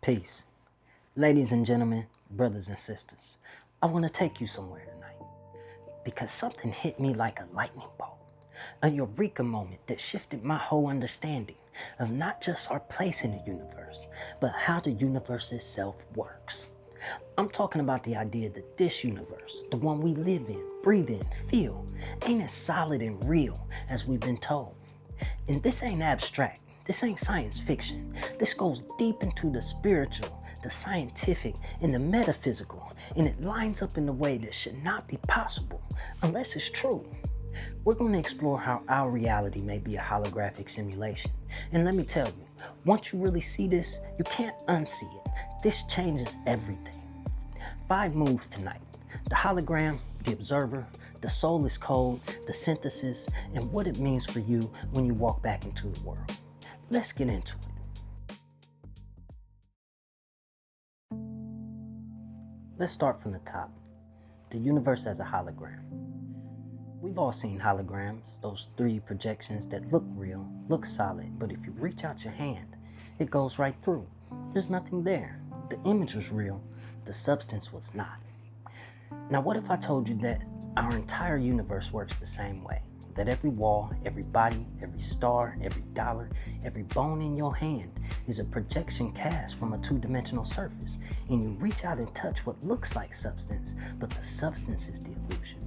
Peace. Ladies and gentlemen, brothers and sisters, I want to take you somewhere tonight because something hit me like a lightning bolt, a eureka moment that shifted my whole understanding of not just our place in the universe, but how the universe itself works. I'm talking about the idea that this universe, the one we live in, breathe in, feel, ain't as solid and real as we've been told. And this ain't abstract. This ain't science fiction. This goes deep into the spiritual, the scientific, and the metaphysical, and it lines up in a way that should not be possible unless it's true. We're going to explore how our reality may be a holographic simulation. And let me tell you, once you really see this, you can't unsee it. This changes everything. 5 moves tonight: the hologram, the observer, the soulless code, the synthesis, and what it means for you when you walk back into the world. Let's get into it. Let's start from the top. The universe as a hologram. We've all seen holograms, those 3D projections that look real, look solid, but if you reach out your hand, it goes right through. There's nothing there. The image was real, the substance was not. Now what if I told you that our entire universe works the same way? That every wall, every body, every star, every dollar, every bone in your hand is a projection cast from a 2-dimensional surface, and you reach out and touch what looks like substance, but the substance is the illusion.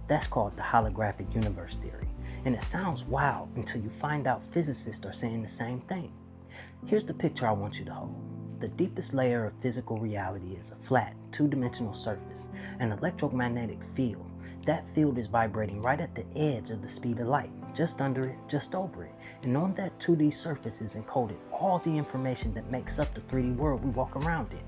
That's called the holographic universe theory, and it sounds wild until you find out physicists are saying the same thing. Here's the picture I want you to hold. The deepest layer of physical reality is a flat, 2-dimensional surface, an electromagnetic field. That field is vibrating right at the edge of the speed of light, just under it, just over it. And on that 2D surface is encoded all the information that makes up the 3D world we walk around in.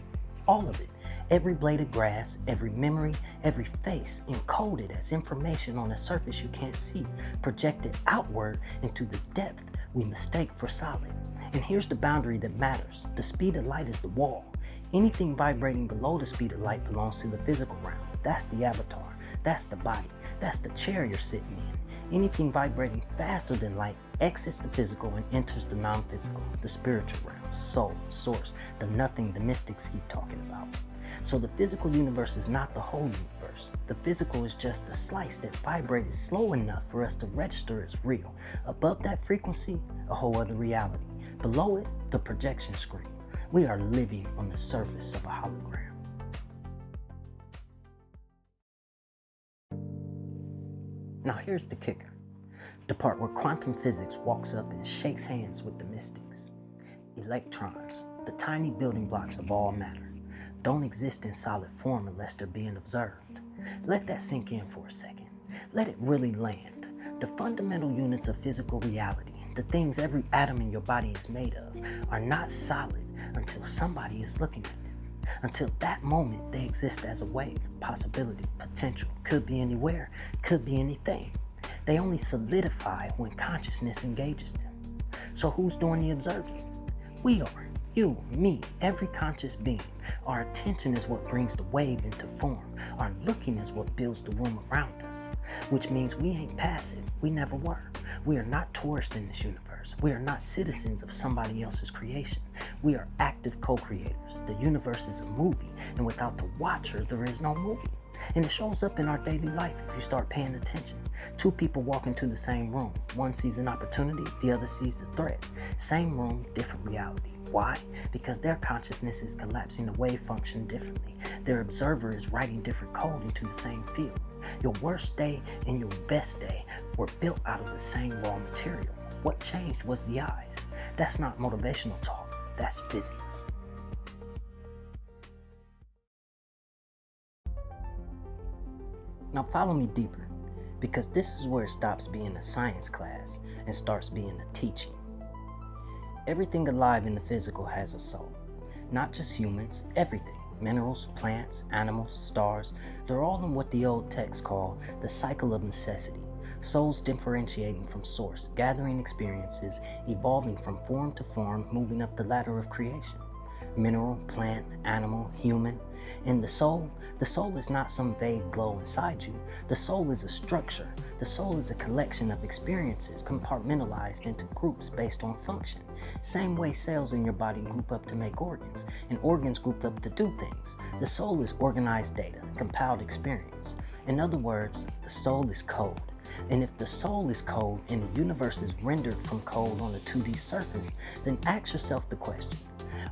All of it. Every blade of grass, every memory, every face encoded as information on a surface you can't see, projected outward into the depth we mistake for solid. And here's the boundary that matters. The speed of light is the wall. Anything vibrating below the speed of light belongs to the physical realm. That's the avatar. That's the body. That's the chair you're sitting in. Anything vibrating faster than light exits the physical and enters the non-physical, the spiritual realm, soul, source, the nothing the mystics keep talking about. So the physical universe is not the whole universe. The physical is just a slice that vibrated slow enough for us to register as real. Above that frequency, a whole other reality. Below it, the projection screen. We are living on the surface of a hologram. Now here's the kicker. The part where quantum physics walks up and shakes hands with the mystics. Electrons, the tiny building blocks of all matter, don't exist in solid form unless they're being observed. Let that sink in for a second. Let it really land. The fundamental units of physical reality, the things every atom in your body is made of, are not solid until somebody is looking at them. Until that moment, they exist as a wave, possibility, potential, could be anywhere, could be anything. They only solidify when consciousness engages them. So who's doing the observing? We are. You, me, every conscious being. Our attention is what brings the wave into form. Our looking is what builds the room around us. Which means we ain't passive. We never were. We are not tourists in this universe. We are not citizens of somebody else's creation. We are active co-creators. The universe is a movie, and without the watcher, there is no movie. And it shows up in our daily life if you start paying attention. 2 people walk into the same room. One sees an opportunity, the other sees the threat. Same room, different reality. Why? Because their consciousness is collapsing the wave function differently. Their observer is writing different code into the same field. Your worst day and your best day were built out of the same raw material. What changed was the eyes. That's not motivational talk, that's physics. Now follow me deeper, because this is where it stops being a science class and starts being a teaching. Everything alive in the physical has a soul. Not just humans, everything. Minerals, plants, animals, stars, they're all in what the old texts call the cycle of necessity. Souls differentiating from source, gathering experiences, evolving from form to form, moving up the ladder of creation. mineral, plant, animal, human. And the soul is not some vague glow inside you. The soul is a structure. The soul is a collection of experiences compartmentalized into groups based on function. Same way cells in your body group up to make organs, and organs group up to do things. The soul is organized data, compiled experience. In other words, the soul is code. And if the soul is code and the universe is rendered from code on a 2D surface, then ask yourself the question,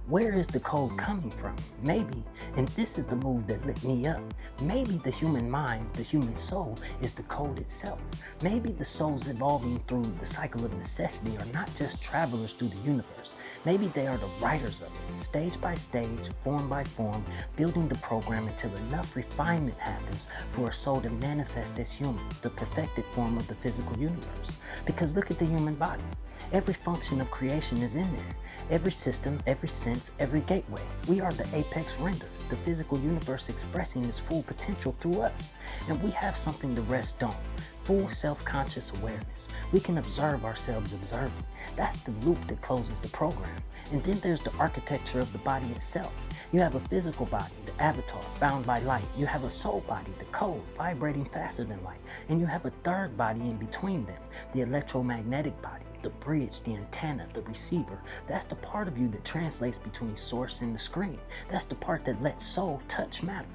where is the code coming from? Maybe, and this is the move that lit me up, maybe the human mind, the human soul, is the code itself. Maybe the souls evolving through the cycle of necessity are not just travelers through the universe. Maybe they are the writers of it, stage by stage, form by form, building the program until enough refinement happens for a soul to manifest as human, the perfected form of the physical universe. Because look at the human body. Every function of creation is in there. Every system, every sense, every gateway. We are the apex render, the physical universe expressing its full potential through us. And we have something to rest on. Full self-conscious awareness. We can observe ourselves observing. That's the loop that closes the program. And then there's the architecture of the body itself. You have a physical body, the avatar, bound by light. You have a soul body, the code, vibrating faster than light. And you have a third body in between them, the electromagnetic body, the bridge, the antenna, the receiver. That's the part of you that translates between source and the screen. That's the part that lets soul touch matter.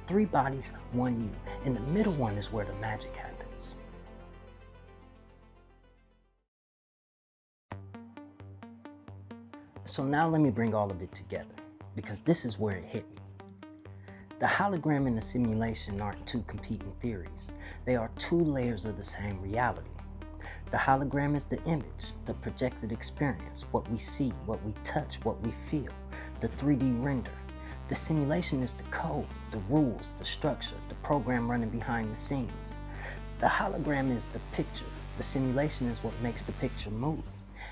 3 bodies, 1 you. And the middle one is where the magic happens. So now let me bring all of it together, because this is where it hit me. The hologram and the simulation aren't 2 competing theories. They are 2 layers of the same reality. The hologram is the image, the projected experience, what we see, what we touch, what we feel, the 3D render. The simulation is the code, the rules, the structure, the program running behind the scenes. The hologram is the picture. The simulation is what makes the picture move.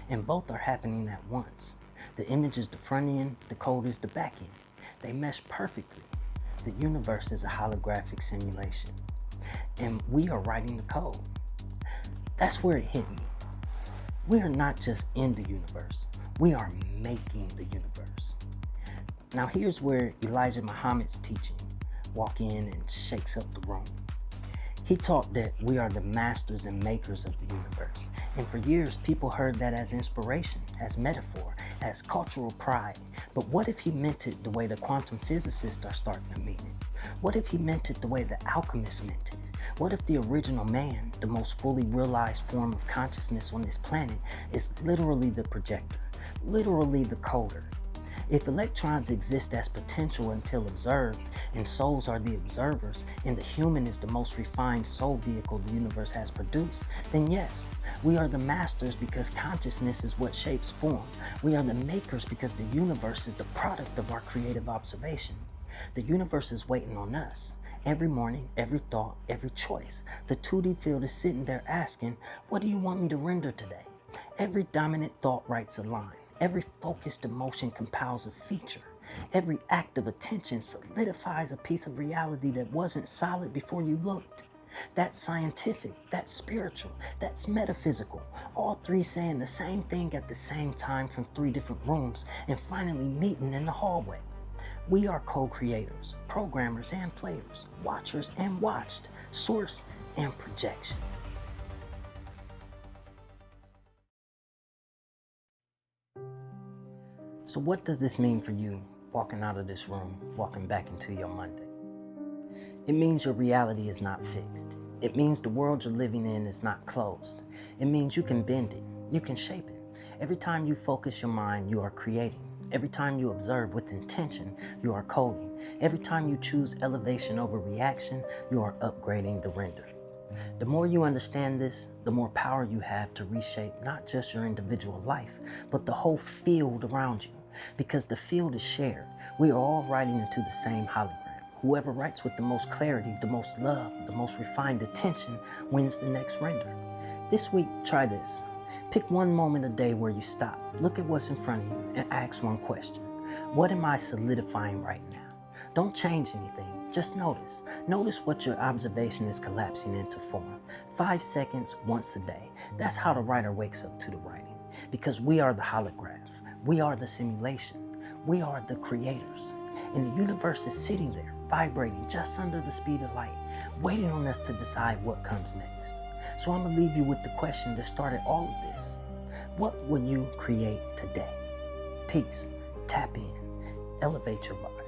And both are happening at once. The image is the front end, the code is the back end. They mesh perfectly. The universe is a holographic simulation. And we are writing the code. That's where it hit me. We are not just in the universe. We are making the universe. Now here's where Elijah Muhammad's teaching walk in and shakes up the room. He taught that we are the masters and makers of the universe. And for years, people heard that as inspiration, as metaphor, as cultural pride. But what if he meant it the way the quantum physicists are starting to mean it? What if he meant it the way the alchemists meant it? What if the original man, the most fully realized form of consciousness on this planet, is literally the projector, literally the coder? If electrons exist as potential until observed, and souls are the observers, and the human is the most refined soul vehicle the universe has produced, then yes, we are the masters because consciousness is what shapes form. We are the makers because the universe is the product of our creative observation. The universe is waiting on us. Every morning, every thought, every choice. The 2D field is sitting there asking, what do you want me to render today? Every dominant thought writes a line. Every focused emotion compiles a feature. Every act of attention solidifies a piece of reality that wasn't solid before you looked. That's scientific, that's spiritual, that's metaphysical. All 3 saying the same thing at the same time from 3 different rooms and finally meeting in the hallway. We are co-creators, programmers and players, watchers and watched, source and projection. So what does this mean for you walking out of this room, walking back into your Monday? It means your reality is not fixed. It means the world you're living in is not closed. It means you can bend it, you can shape it. Every time you focus your mind, you are creating. Every time you observe with intention, you are coding. Every time you choose elevation over reaction, you are upgrading the render. The more you understand this, the more power you have to reshape not just your individual life, but the whole field around you. Because the field is shared. We are all writing into the same hologram. Whoever writes with the most clarity, the most love, the most refined attention wins the next render. This week, try this. Pick one moment a day where you stop, look at what's in front of you, and ask one question. What am I solidifying right now? Don't change anything. Just notice. Notice what your observation is collapsing into form. 5 seconds once a day. That's how the writer wakes up to the writing. Because we are the holograph. We are the simulation. We are the creators, and the universe is sitting there, vibrating just under the speed of light, waiting on us to decide what comes next. So I'm going to leave you with the question that started all of this. What will you create today? Peace. Tap in. Elevate your vibe.